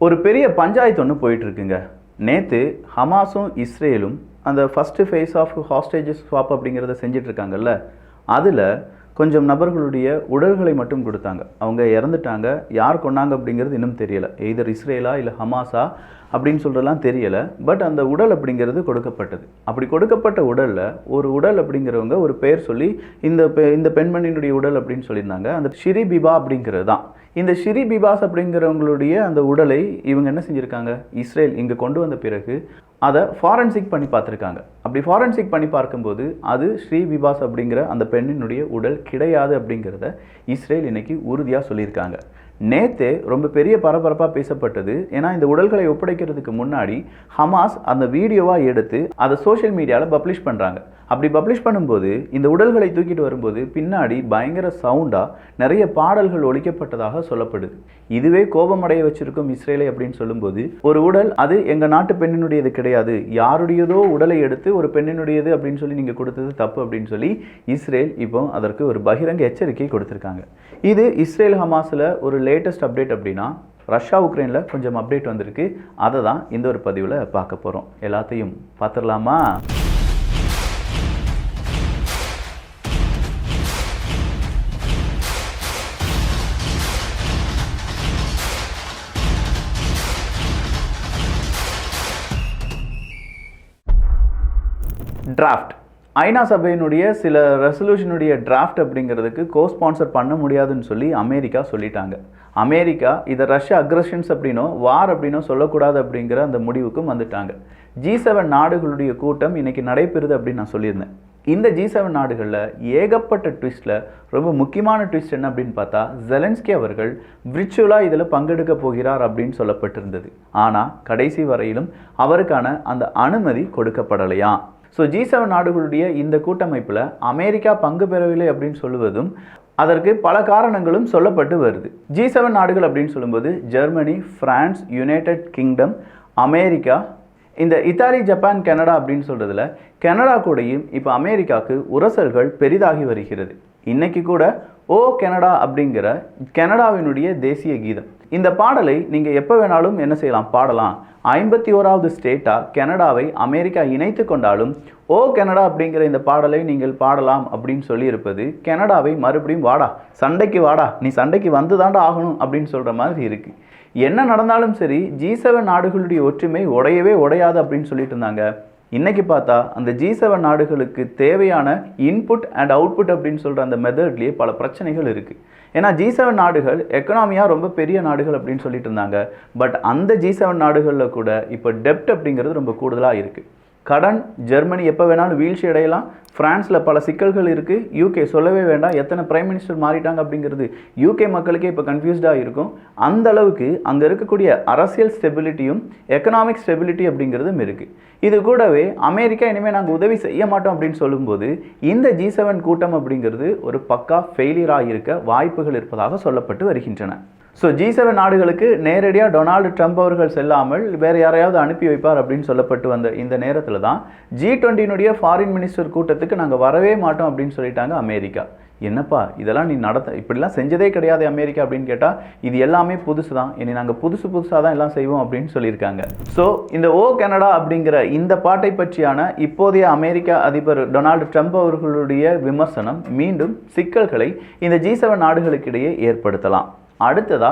ஒரு பெரிய பஞ்சாயத்து ஒன்று போயிட்டுருக்குங்க. நேற்று ஹமாஸும் இஸ்ரேலும் அந்த first phase of hostages swap அப்படிங்கிறத செஞ்சிட்ருக்காங்கல்ல, அதில் கொஞ்சம் நபர்களுடைய உடல்களை மட்டும் கொடுத்தாங்க. அவங்க இறந்துட்டாங்க. யார் கொண்டாங்க அப்படிங்கிறது இன்னும் தெரியலை. எய்தர் இஸ்ரேலா இல்லை ஹமாஸா அப்படின்னு சொல்கிறலாம் தெரியலை. பட் அந்த உடல் அப்படிங்கிறது கொடுக்கப்பட்டது. அப்படி கொடுக்கப்பட்ட உடலில் ஒரு உடல் அப்படிங்கிறவங்க ஒரு பெயர் சொல்லி இந்த பெண்மணியினுடைய உடல் அப்படின்னு சொல்லியிருந்தாங்க. அந்த ஷிரி பிபா அப்படிங்கிறது தான். இந்த ஷிரி பிபாஸ் அப்படிங்கிறவங்களுடைய அந்த உடலை இவங்க என்ன செஞ்சுருக்காங்க, இஸ்ரேல் இங்கே கொண்டு வந்த பிறகு அதை ஃபாரன்சிக் பண்ணி பார்த்துருக்காங்க. அப்படி ஃபாரன்சிக் பண்ணி பார்க்கும்போது அது ஸ்ரீ பிபாஸ் அப்படிங்கிற அந்த பெண்ணினுடைய உடல் கிடையாது அப்படிங்கிறத இஸ்ரேல் இன்னைக்கு உறுதியாக சொல்லியிருக்காங்க. நேற்றே ரொம்ப பெரிய பரபரப்பாக பேசப்பட்டது. ஏன்னா இந்த உடல்களை ஒப்படைக்கிறதுக்கு முன்னாடி ஹமாஸ் அந்த வீடியோவாக எடுத்து அதை சோஷியல் மீடியாவில் பப்ளிஷ் பண்ணுறாங்க. அப்படி பப்ளிஷ் பண்ணும்போது இந்த உடல்களை தூக்கிட்டு வரும்போது பின்னாடி பயங்கர சவுண்டாக நிறைய பாடல்கள் ஒலிக்கப்பட்டதாக சொல்லப்படுது. இதுவே கோபமடைய வச்சிருக்கும் இஸ்ரேலை அப்படின்னு சொல்லும்போது, ஒரு உடல் அது எங்கள் நாட்டு பெண்ணினுடையது கிடையாது, யாருடையதோ உடலை எடுத்து ஒரு பெண்ணினுடையது அப்படின்னு சொல்லி நீங்கள் கொடுத்தது தப்பு அப்படின்னு சொல்லி இஸ்ரேல் இப்போ அதற்கு ஒரு பகிரங்க எச்சரிக்கை கொடுத்துருக்காங்க. இது இஸ்ரேல் ஹமாஸில் ஒரு லேட்டஸ்ட் அப்டேட். அப்படின்னா ரஷ்யா உக்ரைனில் கொஞ்சம் அப்டேட் வந்திருக்கு. அதை தான் இந்த ஒரு பதிவில் பார்க்க போகிறோம். எல்லாத்தையும் பார்த்துடலாமா? டிராஃப்ட் ஐநா சபையினுடைய சில ரெசல்யூஷனுடைய டிராஃப்ட் அப்படிங்கிறதுக்கு கோஸ்பான்சர் பண்ண முடியாதுன்னு சொல்லி அமெரிக்கா சொல்லிட்டாங்க. அமெரிக்கா இதை ரஷ்யா அக்ரஷன்ஸ் அப்படின்னோ வார் அப்படின்னோ சொல்லக்கூடாது அப்படிங்கிற அந்த முடிவுக்கும் வந்துட்டாங்க. G7 நாடுகளுடைய கூட்டம் இன்னைக்கு நடைபெறுது அப்படின்னு நான் சொல்லியிருந்தேன். இந்த G7 நாடுகளில் ஏகப்பட்ட ட்விஸ்டில் ரொம்ப முக்கியமான ட்விஸ்ட் என்ன அப்படின்னு பார்த்தா, ஜெலன்ஸ்கி அவர்கள் விர்ச்சுவலாக இதில் பங்கெடுக்க போகிறார் அப்படின்னு சொல்லப்பட்டிருந்தது. ஆனால் கடைசி வரையிலும் அவருக்கான அந்த அனுமதி கொடுக்கப்படலையாம். ஸோ G7 நாடுகளுடைய இந்த கூட்டமைப்பில் அமெரிக்கா பங்கு பெறவில்லை அப்படின்னு சொல்லுவதும் அதற்கு பல காரணங்களும் சொல்லப்பட்டு வருது. G7 நாடுகள் அப்படின்னு சொல்லும்போது Germany, France, United kingdom, America, இந்த இத்தாலி, ஜப்பான், கனடா அப்படின்னு சொல்கிறதுல கனடா கூடயும் இப்போ அமெரிக்காவுக்கு உரசல்கள் பெரிதாகி வருகிறது. இன்னைக்கு கூட ஓ கனடா அப்படிங்கிற கனடாவினுடைய தேசிய கீதம், இந்த பாடலை நீங்கள் எப்போ வேணாலும் என்ன செய்யலாம், பாடலாம். 51வது ஸ்டேட்டாக கனடாவை அமெரிக்கா இணைத்து கொண்டாலும் ஓ கனடா அப்படிங்கிற இந்த பாடலை நீங்கள் பாடலாம் அப்படின்னு சொல்லியிருப்பது கனடாவை மறுபடியும் வாடா, சண்டைக்கு வாடா, நீ சண்டைக்கு வந்து தாண்டா ஆகணும் அப்படின்னு சொல்கிற மாதிரி இருக்குது. என்ன நடந்தாலும் சரி G7 நாடுகளுடைய ஒற்றுமை உடையவே உடையாது அப்படின்னு சொல்லிட்டு இருந்தாங்க. இன்றைக்கி பார்த்தா அந்த G7 நாடுகளுக்கு தேவையான இன்புட் அண்ட் அவுட்புட் அப்படின்னு சொல்கிற அந்த மெத்தட்லேயே பல பிரச்சனைகள் இருக்குது. ஏன்னா G7 நாடுகள் எக்கனாமியாக ரொம்ப பெரிய நாடுகள் அப்படின்னு சொல்லிட்டு இருந்தாங்க. பட் அந்த G7 நாடுகளில் கூட இப்போ டெப்ட் அப்படிங்கிறது ரொம்ப கூடுதலாக இருக்குது. கடன் ஜெர்மனி எப்போ வேணாலும் வீழ்ச்சி அடையலாம். ஃப்ரான்ஸில் பல சிக்கல்கள் இருக்குது. யூகே சொல்லவே வேண்டாம், எத்தனை பிரைம் மினிஸ்டர் மாறிட்டாங்க அப்படிங்கிறது யூகே மக்களுக்கே இப்போ கன்ஃபியூஸ்டாக இருக்கும். அந்த அளவுக்கு அங்கே இருக்கக்கூடிய அரசியல் ஸ்டெபிலிட்டியும் எக்கனாமிக் ஸ்டெபிலிட்டி அப்படிங்கிறதும் இருக்குது. இது கூடவே அமெரிக்கா இனிமேல் நாங்கள் உதவி செய்ய மாட்டோம் அப்படின்னு சொல்லும்போது இந்த G7 கூட்டம் அப்படிங்கிறது ஒரு பக்கா ஃபெயிலியராக இருக்க வாய்ப்புகள் இருப்பதாக சொல்லப்பட்டு வருகின்றன. ஸோ G7 நாடுகளுக்கு நேரடியாக டொனால்டு ட்ரம்ப் அவர்கள் செல்லாமல் வேறு யாரையாவது அனுப்பி வைப்பார் அப்படின்னு சொல்லப்பட்டு வந்த இந்த நேரத்தில் தான் G20 ஃபாரின் மினிஸ்டர் கூட்டத்துக்கு நாங்கள் வரவே மாட்டோம் அப்படின்னு சொல்லிட்டாங்க அமெரிக்கா. என்னப்பா இதெல்லாம் நீ இப்படிலாம் செஞ்சதே கிடையாது அமெரிக்கா அப்படின்னு கேட்டால் இது எல்லாமே புதுசு தான், இனி நாங்கள் புதுசாக தான் எல்லாம் செய்வோம் அப்படின்னு சொல்லியிருக்காங்க. ஸோ இந்த ஓ கனடா அப்படிங்கிற இந்த பாட்டை பற்றியான இப்போதைய அமெரிக்கா அதிபர் டொனால்டு ட்ரம்ப் அவர்களுடைய விமர்சனம் மீண்டும் சிக்கல்களை இந்த G7 நாடுகளுக்கிடையே ஏற்படுத்தலாம். அடுத்ததா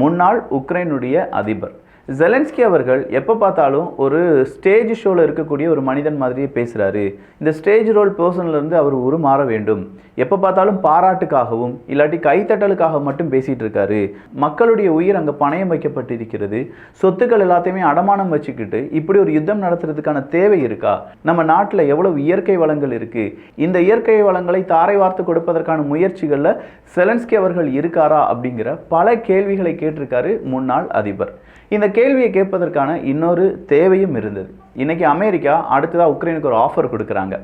முன்னாள் உக்ரைனுடைய அதிபர் ஜெலன்ஸ்கி அவர்கள் எப்போ பார்த்தாலும் ஒரு ஸ்டேஜ் ஷோவில் இருக்கக்கூடிய ஒரு மனிதன் மாதிரியே பேசுகிறாரு. இந்த ஸ்டேஜ் ரோல் பர்சன்லேருந்து அவர் உருமாற வேண்டும். எப்போ பார்த்தாலும் பாராட்டுக்காகவும் இல்லாட்டி கைத்தட்டலுக்காக மட்டும் பேசிகிட்டு இருக்காரு. மக்களுடைய உயிர் அங்கே பணயம் வைக்கப்பட்டிருக்கிறது. சொத்துக்கள் எல்லாத்தையுமே அடமானம் வச்சுக்கிட்டு இப்படி ஒரு யுத்தம் நடத்துறதுக்கான தேவை இருக்கா? நம்ம நாட்டில் எவ்வளவு இயற்கை வளங்கள் இருக்குது? இந்த இயற்கை வளங்களை தாரை வார்த்து கொடுப்பதற்கான முயற்சிகளில் ஜெலன்ஸ்கி அவர்கள் இருக்காரா அப்படிங்கிற பல கேள்விகளை கேட்டிருக்காரு முன்னாள் அதிபர். இந்த கேள்வியை கேட்பதற்கான இன்னொரு தேவையும் இருந்தது. இன்றைக்கி அமெரிக்கா அடுத்ததாக உக்ரைனுக்கு ஒரு ஆஃபர் கொடுக்குறாங்க.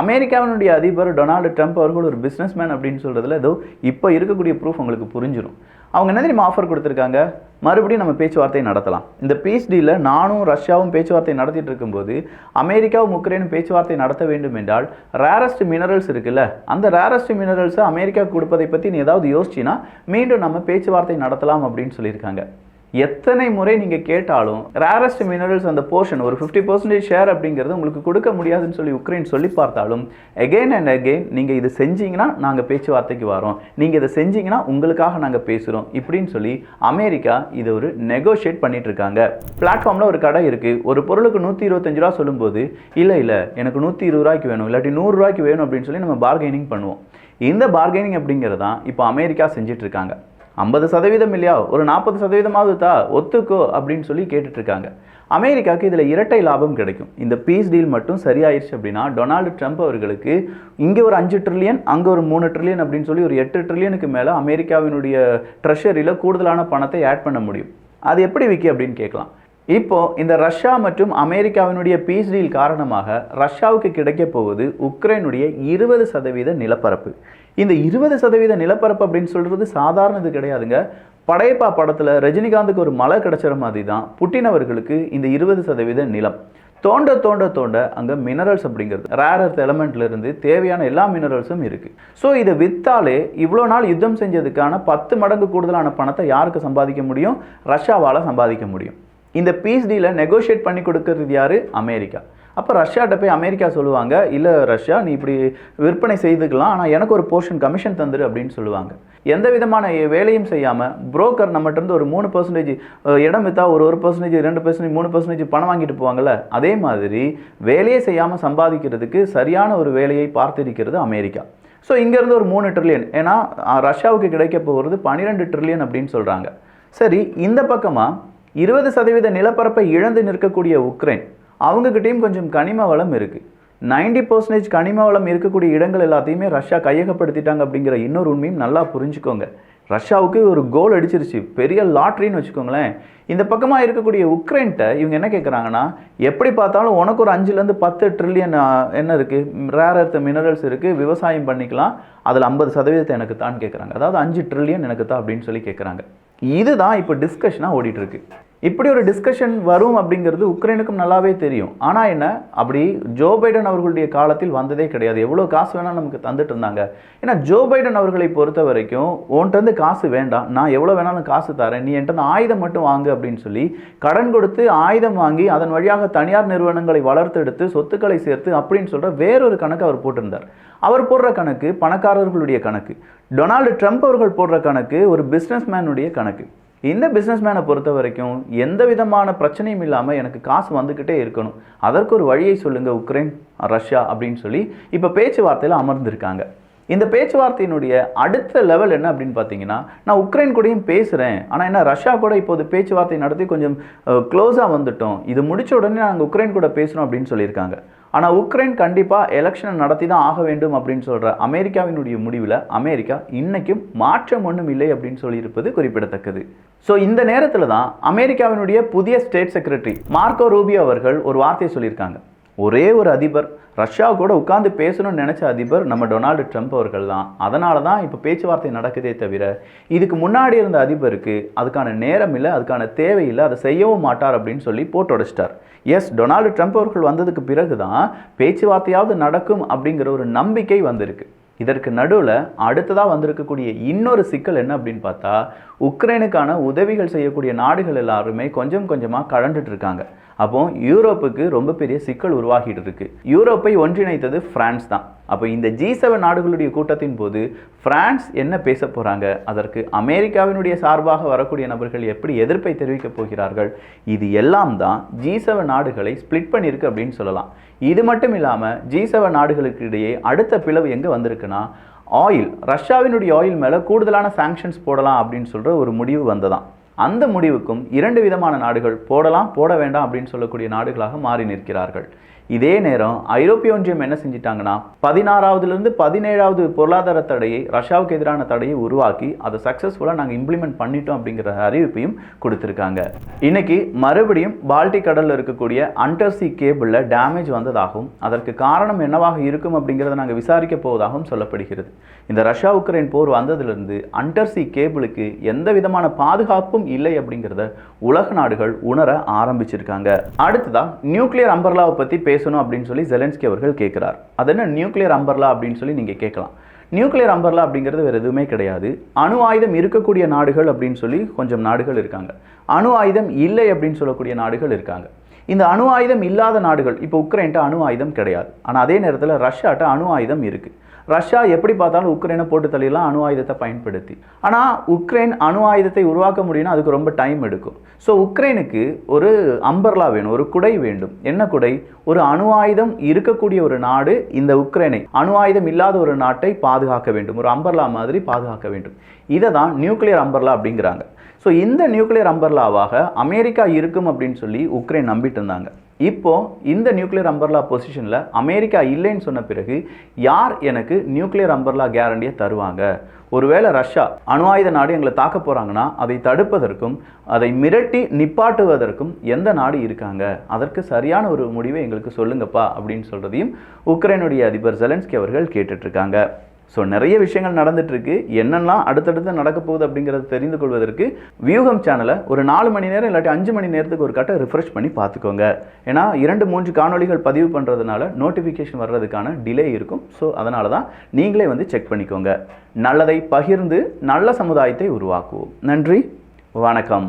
அமெரிக்காவினுடைய அதிபர் டொனால்டு ட்ரம்ப் அவர்கள் ஒரு பிஸ்னஸ்மேன் அப்படின்னு சொல்கிறதுல ஏதோ இப்போ இருக்கக்கூடிய ப்ரூஃப் உங்களுக்கு புரிஞ்சிடும். அவங்க என்ன தெரியுமா ஆஃபர் கொடுத்துருக்காங்க, மறுபடியும் நம்ம பேச்சுவார்த்தை நடத்தலாம். இந்த பீஸ் டீலில் நானும் ரஷ்யாவும் பேச்சுவார்த்தை நடத்திட்டு இருக்கும்போது அமெரிக்காவும் உக்ரைனும் பேச்சுவார்த்தை நடத்த வேண்டும் என்றால் ரேரஸ்ட் மினரல்ஸ் இருக்குல்ல, அந்த ரேரஸ்ட் மினரல்ஸை அமெரிக்கா கொடுப்பதை பற்றி நீ ஏதாவது யோசிச்சின்னா மீண்டும் நம்ம பேச்சுவார்த்தை நடத்தலாம் அப்படின்னு சொல்லியிருக்காங்க. எத்தனை முறை நீங்கள் கேட்டாலும் ரேரஸ்ட் மினரல்ஸ் அந்த போர்ஷன் ஒரு 50% ஷேர் அப்படிங்கிறது உங்களுக்கு கொடுக்க முடியாதுன்னு சொல்லி உக்ரைன் சொல்லி பார்த்தாலும் அகெயின் அண்ட் அகெயின் நீங்கள் இது செஞ்சீங்கன்னா நாங்கள் பேச்சுவார்த்தைக்கு வரோம், நீங்கள் இதை செஞ்சீங்கன்னா உங்களுக்காக நாங்கள் பேசுகிறோம் இப்படின்னு சொல்லி அமெரிக்கா இது ஒரு நெகோஷியேட் பண்ணிட்டு இருக்காங்க. பிளாட்ஃபார்மில் ஒரு கடை இருக்குது, ஒரு பொருளுக்கு 125 ரூபா சொல்லும்போது இல்லை எனக்கு 120 ரூபாய்க்கு வேணும், இல்லாட்டி 100 ரூபாய்க்கு வேணும் அப்படின்னு சொல்லி நம்ம பார்கெனிங் பண்ணுவோம். இந்த பார்கெனிங் அப்படிங்கிறது தான் இப்போ அமெரிக்கா செஞ்சுட்டு இருக்காங்க. 50% இல்லையா, ஒரு 40% தா ஒத்துக்கோ அப்படின்னு சொல்லி கேட்டுட்டு இருக்காங்க. அமெரிக்காவுக்கு இதில் இரட்டை லாபம் கிடைக்கும். இந்த பீஸ் டீல் மட்டும் சரியாயிருச்சு அப்படின்னா டொனால்டு ட்ரம்ப் அவர்களுக்கு இங்கே ஒரு 5 ட்ரில்லியன் அங்கே ஒரு 3 ட்ரில்லியன் அப்படின்னு சொல்லி ஒரு 8 ட்ரில்லியனுக்கு மேலே அமெரிக்காவினுடைய ட்ரெஷரியில் கூடுதலான பணத்தை ஆட் பண்ண முடியும். அது எப்படி விக்கி அப்படின்னு கேட்கலாம். இப்போ இந்த ரஷ்யா மற்றும் அமெரிக்காவினுடைய பீஸ் டீல் காரணமாக ரஷ்யாவுக்கு கிடைக்க போவது உக்ரைனுடைய 20% நிலப்பரப்பு. இந்த 20% நிலப்பரப்பு அப்படின்னு சொல்றது சாதாரணது கிடையாதுங்க. படையப்பா படத்தில் ரஜினிகாந்துக்கு ஒரு மலை கிடைச்சிற மாதிரி தான் புட்டின் அவர்களுக்கு இந்த 20% நிலம். தோண்ட தோண்ட தோண்ட அங்கே மினரல்ஸ் அப்படிங்கிறது ரேர் எர்த் எலமெண்ட்ல இருந்து தேவையான எல்லா மினரல்ஸும் இருக்கு. ஸோ இதை வித்தாலே இவ்வளோ நாள் யுத்தம் செஞ்சதுக்கான 10 மடங்கு கூடுதலான பணத்தை யாருக்கு சம்பாதிக்க முடியும்? ரஷ்யாவால் சம்பாதிக்க முடியும். இந்த பீஸ் டீலை நெகோஷியேட் பண்ணி கொடுக்கறது யாரு? அமெரிக்கா. அப்போ ரஷ்யாட்ட போய் அமெரிக்கா சொல்லுவாங்க, இல்லை ரஷ்யா நீ இப்படி விற்பனை செய்துக்கலாம், ஆனால் எனக்கு ஒரு போர்ஷன் கமிஷன் தந்துரு அப்படின்னு சொல்லுவாங்க. எந்த விதமான வேலையும் செய்யாமல் புரோக்கர் நம்மகிட்ட ஒரு 3% இடம் விற்றா ஒரு 1%, 2%, 3% பணம் வாங்கிட்டு போவாங்கள்ல, அதே மாதிரி வேலையே செய்யாமல் சம்பாதிக்கிறதுக்கு சரியான ஒரு வேலையை பார்த்திருக்கிறது அமெரிக்கா. ஸோ இங்கேருந்து ஒரு 3 ட்ரில்லியன், ஏன்னா ரஷ்யாவுக்கு கிடைக்க போகிறது 12 ட்ரில்லியன் அப்படின்னு சொல்கிறாங்க. சரி, இந்த பக்கமாக 20% நிலப்பரப்பை இழந்து நிற்கக்கூடிய உக்ரைன், அவங்ககிட்டையும் கொஞ்சம் கனிம வளம் இருக்குது. 90% கனிம வளம் இருக்கக்கூடிய இடங்கள் எல்லாத்தையுமே ரஷ்யா கையகப்படுத்திட்டாங்க அப்படிங்கிற இன்னொரு உண்மையும் நல்லா புரிஞ்சுக்கோங்க. ரஷ்யாவுக்கு ஒரு கோல் அடிச்சிருச்சு, பெரிய லாட்ரின்னு வச்சுக்கோங்களேன். இந்த பக்கமாக இருக்கக்கூடிய உக்ரைன்கிட்ட இவங்க என்ன கேட்குறாங்கன்னா, எப்படி பார்த்தாலும் உனக்கு ஒரு 5லேருந்து 10 ட்ரில்லியன் என்ன இருக்குது, ரேர் எர்த் மினரல்ஸ் இருக்குது, விவசாயம் பண்ணிக்கலாம், அதில் 50% எனக்கு தான் கேட்குறாங்க. அதாவது 5 ட்ரில்லியன் எனக்கு தான் அப்படின்னு சொல்லி கேட்குறாங்க. இதுதான் இப்போ டிஸ்கஷனாக ஓடிட்டுருக்கு. இப்படி ஒரு டிஸ்கஷன் வரும் அப்படிங்கிறது உக்ரைனுக்கும் நல்லாவே தெரியும். ஆனால் என்ன, அப்படி ஜோ பைடன் அவர்களுடைய காலத்தில் வந்ததே கிடையாது. எவ்வளோ காசு வேணால் நமக்கு தந்துட்டு இருந்தாங்க. ஏன்னா ஜோ பைடன் அவர்களை பொறுத்த வரைக்கும் உன்கிட்ட காசு வேண்டாம், நான் எவ்வளோ வேணாலும் காசு தரேன், நீ என்கிட்ட ஆயுதம் மட்டும் வாங்கு அப்படின்னு சொல்லி கடன் கொடுத்து ஆயுதம் வாங்கி அதன் வழியாக தனியார் நிறுவனங்களை வளர்த்தெடுத்து சொத்துக்களை சேர்த்து அப்படின்னு சொல்கிற வேறொரு கணக்கு அவர் போட்டிருந்தார். அவர் போடுற கணக்கு பணக்காரர்களுடைய கணக்கு. டொனால்டு ட்ரம்ப் அவர்கள் போடுற கணக்கு ஒரு பிஸ்னஸ் மேனுடைய கணக்கு. இந்த பிஸ்னஸ்மேனை பொறுத்த வரைக்கும் எந்த விதமான பிரச்சனையும் இல்லாமல் எனக்கு காசு வந்துக்கிட்டே இருக்கணும், அதற்கு ஒரு வழியை சொல்லுங்கள் உக்ரைன் ரஷ்யா அப்படின்னு சொல்லி இப்போ பேச்சுவார்த்தையில் அமர்ந்திருக்காங்க. இந்த பேச்சுவார்த்தையினுடைய அடுத்த லெவல் என்ன அப்படின்னு பார்த்தீங்கன்னா, நான் உக்ரைன் கூடயும் பேசுகிறேன், ஆனால் என்ன ரஷ்யா கூட இப்போது பேச்சுவார்த்தை நடத்தி கொஞ்சம் க்ளோஸாக வந்துட்டோம், இது முடித்த உடனே நாங்கள் உக்ரைன் கூட பேசுகிறோம் அப்படின்னு சொல்லியிருக்காங்க. ஆனால் உக்ரைன் கண்டிப்பாக எலெக்ஷனை நடத்தி தான் ஆக வேண்டும் அப்படின்னு சொல்கிற அமெரிக்காவினுடைய முடிவில் அமெரிக்கா இன்றைக்கும் மாற்றம் ஒன்றும் இல்லை அப்படின்னு சொல்லியிருப்பது குறிப்பிடத்தக்கது. ஸோ இந்த நேரத்தில் தான் அமெரிக்காவினுடைய புதிய ஸ்டேட் செக்ரட்டரி மார்க்கோ ரூபியோ அவர்கள் ஒரு வார்த்தையை சொல்லியிருக்காங்க. ஒரே ஒரு அதிபர், ரஷ்யா கூட உட்கார்ந்து பேசணும்னு நினச்ச அதிபர் நம்ம டொனால்டு ட்ரம்ப் அவர்கள் தான். அதனால தான் இப்போ பேச்சுவார்த்தை நடக்குதே தவிர இதுக்கு முன்னாடி இருந்த அதிபருக்கு அதுக்கான நேரம் இல்லை, அதுக்கான தேவையில்லை, அதை செய்யவும் மாட்டார் அப்படின்னு சொல்லி போட்டு உடைச்சிட்டார். எஸ், டொனால்டு ட்ரம்ப் அவர்கள் வந்ததுக்கு பிறகு தான் பேச்சுவார்த்தையாவது நடக்கும் அப்படிங்கிற ஒரு நம்பிக்கை வந்திருக்கு. இதற்கு நடுவில் அடுத்ததாக வந்திருக்கக்கூடிய இன்னொரு சிக்கல் என்ன அப்படின்னு பார்த்தா, உக்ரைனுக்கான உதவிகள் செய்யக்கூடிய நாடுகள் எல்லாருமே கொஞ்சம் கொஞ்சமாக கழண்டுட்டு இருக்காங்க. அப்போ யூரோப்புக்கு ரொம்ப பெரிய சிக்கல் உருவாகிட்டு இருக்கு. யூரோப்பை ஒன்றிணைத்தது பிரான்ஸ் தான். அப்போ இந்த G7 நாடுகளுடைய கூட்டத்தின் போது பிரான்ஸ் என்ன பேச போகிறாங்க, அதற்கு அமெரிக்காவினுடைய சார்பாக வரக்கூடிய நபர்கள் எப்படி எதிர்ப்பை தெரிவிக்க போகிறார்கள், இது எல்லாம் தான் G7 நாடுகளை ஸ்பிளிட் பண்ணியிருக்கு அப்படின்னு சொல்லலாம். இது மட்டும் இல்லாமல் G7 நாடுகளுக்கு இடையே அடுத்த பிளவு எங்கே வந்திருக்குன்னா, ஆயில், ரஷ்யாவினுடைய ஆயில் மேலே கூடுதலான சாங்ஷன்ஸ் போடலாம் அப்படின்னு சொல்கிற ஒரு முடிவு வந்ததான். அந்த முடிவுக்கும் 2 விதமான நாடுகள் போடலாம் போட வேண்டாம் அப்படின்னு சொல்லக்கூடிய நாடுகளாக மாறி நிற்கிறார்கள். இதே நேரம் ஐரோப்பிய ஒன்றியம் என்ன செஞ்சிட்டாங்கன்னா 16வதுலேருந்து 17வது பொருளாதார தடையை, ரஷ்யாவுக்கு எதிரான தடையை உருவாக்கி அதை சக்ஸஸ்ஃபுல்லாக நாங்கள் இம்ப்ளிமெண்ட் பண்ணிட்டோம் அப்படிங்கிற அறிவிப்பையும் கொடுத்துருக்காங்க. இன்னைக்கு மறுபடியும் பால்டிக் கடலில் இருக்கக்கூடிய அண்டர்சி கேபிளில் டேமேஜ் வந்ததாகவும் அதற்கு காரணம் என்னவாக இருக்கும் அப்படிங்கிறத நாங்கள் விசாரிக்க போவதாகவும் சொல்லப்படுகிறது. இந்த ரஷ்யா உக்ரைன் போர் வந்ததிலிருந்து அண்டர்சி கேபிளுக்கு எந்த விதமான பாதுகாப்பும் இல்லை அப்படிங்கிறத உலக நாடுகள் உணர ஆரம்பிச்சிருக்காங்க. அடுத்ததான் நியூக்ளியர் அம்பர்லாவை பற்றி பேசணும் அப்படின்னு சொல்லி ஜெலன்ஸ்கி அவர்கள் கேட்கிறார். அது என்ன நியூக்ளியர் அம்பர்லா அப்படின்னு சொல்லி நீங்கள் கேட்கலாம். நியூக்ளியர் அம்பர்லா அப்படிங்கிறது வேறு எதுவுமே கிடையாது. அணு ஆயுதம் இருக்கக்கூடிய நாடுகள் அப்படின்னு சொல்லி கொஞ்சம் நாடுகள் இருக்காங்க. அணு ஆயுதம் இல்லை அப்படின்னு சொல்லக்கூடிய நாடுகள் இருக்காங்க. இந்த அணு ஆயுதம் இல்லாத நாடுகள், இப்போ உக்ரைன்ட்ட அணு ஆயுதம் கிடையாது. ஆனால் அதே நேரத்தில் ரஷ்யாட்ட அணு ஆயுதம் இருக்குது. ரஷ்யா எப்படி பார்த்தாலும் உக்ரைனை போட்டு தள்ளிடலாம் அணு ஆயுதத்தை பயன்படுத்தி. ஆனால் உக்ரைன் அணு ஆயுதத்தை உருவாக்க முடியும்னா அதுக்கு ரொம்ப டைம் எடுக்கும். ஸோ உக்ரைனுக்கு ஒரு அம்பர்லா வேணும், ஒரு குடை வேண்டும். என்ன குடை? ஒரு அணு ஆயுதம் இருக்கக்கூடிய ஒரு நாடு இந்த உக்ரைனை அணு ஆயுதம் இல்லாத ஒரு நாட்டை பாதுகாக்க வேண்டும், ஒரு அம்பர்லா மாதிரி பாதுகாக்க வேண்டும். இதை தான் நியூக்ளியர் அம்பர்லா அப்படிங்கிறாங்க. ஸோ இந்த நியூக்ளியர் அம்பர்லாவாக அமெரிக்கா இருக்கும் அப்படின்னு சொல்லி உக்ரைன் நம்பிட்டு இருந்தாங்க. இப்போ இந்த நியூக்ளியர் அம்பர்லா பொசிஷனில் அமெரிக்கா இல்லைன்னு சொன்ன பிறகு யார் எனக்கு நியூக்ளியர் அம்பர்லா கேரண்டியை தருவாங்க? ஒருவேளை ரஷ்யா அணு ஆயுத நாடு எங்களை தாக்க போகிறாங்கன்னா அதை தடுப்பதற்கும் அதை மிரட்டி நிப்பாட்டுவதற்கும் எந்த நாடு இருக்காங்க? அதற்கு சரியான ஒரு முடிவை எங்களுக்கு சொல்லுங்கப்பா அப்படின்னு சொல்கிறதையும் உக்ரைனுடைய அதிபர் ஜெலன்ஸ்கி அவர்கள் கேட்டுட்ருக்காங்க. ஸோ நிறைய விஷயங்கள் நடந்துட்டுருக்கு. என்னெல்லாம் அடுத்தடுத்து நடக்க போகுது அப்படிங்கிறத தெரிந்து கொள்வதற்கு வியூகம் சேனலை ஒரு 4 மணி நேரம் இல்லாட்டி 5 மணி நேரத்துக்கு ஒரு கட்ட ரிஃப்ரெஷ் பண்ணி பார்த்துக்கோங்க. ஏன்னா 2-3 காணொலிகள் பதிவு பண்ணுறதுனால நோட்டிஃபிகேஷன் வர்றதுக்கான டிலே இருக்கும். ஸோ அதனால தான் நீங்களே வந்து செக் பண்ணிக்கோங்க. நல்லதை பகிர்ந்து நல்ல சமுதாயத்தை உருவாக்குவோம். நன்றி, வணக்கம்.